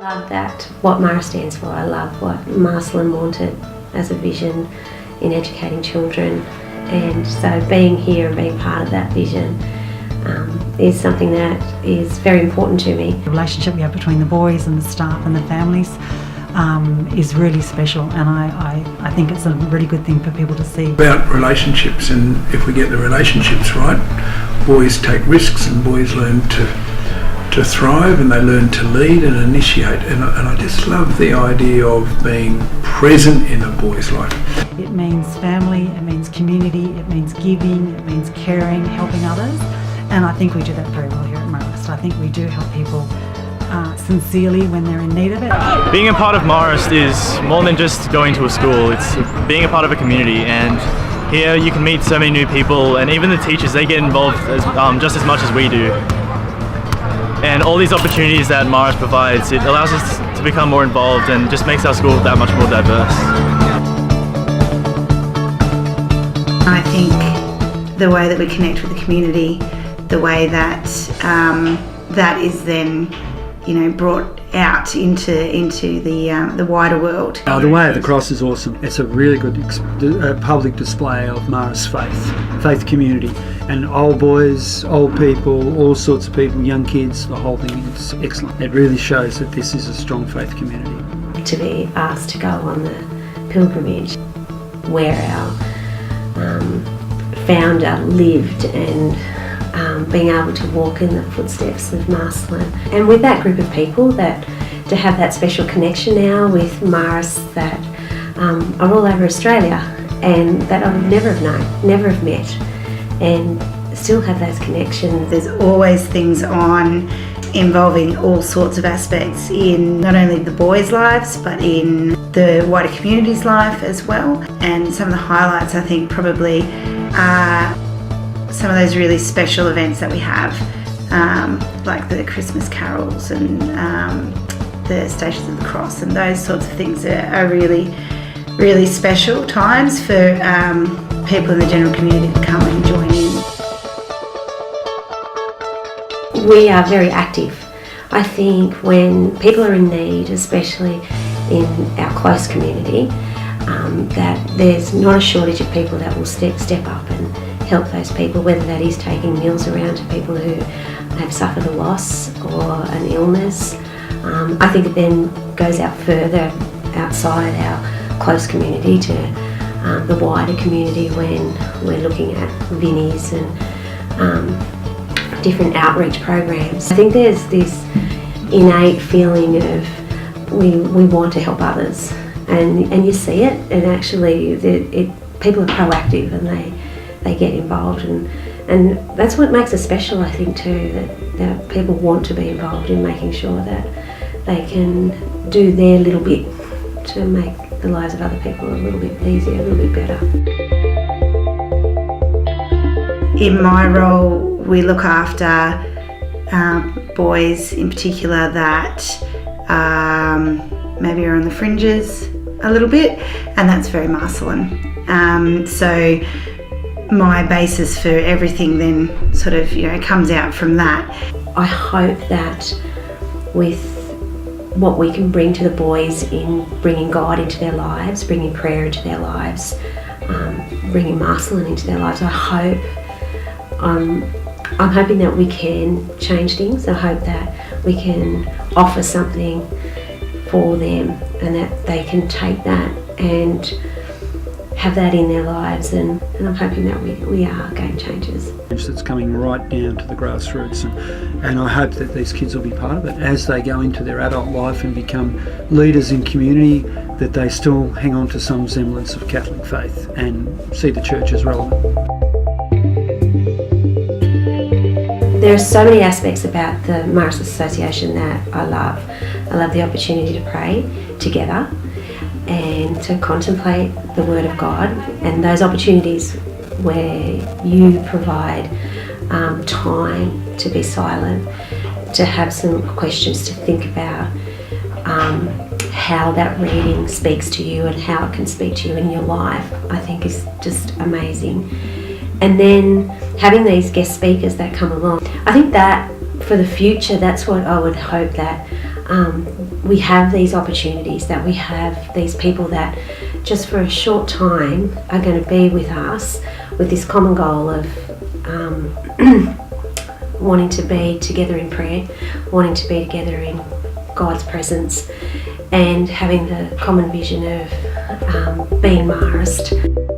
I love that, what Marist stands for. I love what Marcellin wanted as a vision in educating children, and so being here and being part of that vision is something that is very important to me. The relationship we have between the boys and the staff and the families is really special, and I think it's a really good thing for people to see. About relationships, and if we get the relationships right, boys take risks and boys learn to thrive, and they learn to lead and initiate, and I just love the idea of being present in a boy's life. It means family, it means community, it means giving, it means caring, helping others, and I think we do that very well here at Marist. I think we do help people sincerely when they're in need of it. Being a part of Marist is more than just going to a school, it's being a part of a community, and here you can meet so many new people, and even the teachers, they get involved just as much as we do. And all these opportunities that Marist provides, it allows us to become more involved and just makes our school that much more diverse. I think the way that we connect with the community, the way that that is then, brought out into the wider world. The Way of the Cross is awesome. It's a really good public display of Marist faith community, and old boys, old people, all sorts of people, young kids, the whole thing is excellent. It really shows that this is a strong faith community. To be asked to go on the pilgrimage where our founder lived, and being able to walk in the footsteps of Marcellin, and with that group of people, that to have that special connection now with Marist that are all over Australia, and that I would never have known, never have met, and still have those connections. There's always things on involving all sorts of aspects in not only the boys' lives but in the wider community's life as well, and some of the highlights I think probably are some of those really special events that we have, like the Christmas carols and the Stations of the Cross, and those sorts of things are really, really special times for people in the general community to come and join in. We are very active. I think when people are in need, especially in our close community, that there's not a shortage of people that will step up and help those people, whether that is taking meals around to people who have suffered a loss or an illness. I think it then goes out further outside our close community to the wider community when we're looking at Vinnies and different outreach programs. I think there's this innate feeling of we want to help others, and you see it, and actually people are proactive and they get involved, and that's what makes it special, I think, too, that people want to be involved in making sure that they can do their little bit to make the lives of other people a little bit easier, a little bit better. In my role, we look after boys in particular that maybe are on the fringes a little bit, and that's very Marcellin. So my basis for everything then sort of comes out from that. I hope that with what we can bring to the boys in bringing God into their lives, bringing prayer into their lives, bringing Marcellin into their lives, I'm hoping that we can change things. I hope that we can offer something for them, and that they can take that and have that in their lives, and I'm hoping that we are game changers. That's coming right down to the grassroots, and I hope that these kids will be part of it as they go into their adult life and become leaders in community, that they still hang on to some semblance of Catholic faith and see the church as relevant. There are so many aspects about the Marist Association that I love. I love the opportunity to pray together and to contemplate the Word of God, and those opportunities where you provide time to be silent, to have some questions to think about, how that reading speaks to you and how it can speak to you in your life, I think is just amazing. And then having these guest speakers that come along, I think that for the future, that's what I would hope that we have these opportunities, that we have these people that just for a short time are going to be with us with this common goal of wanting to be together in prayer, wanting to be together in God's presence, and having the common vision of being Marist.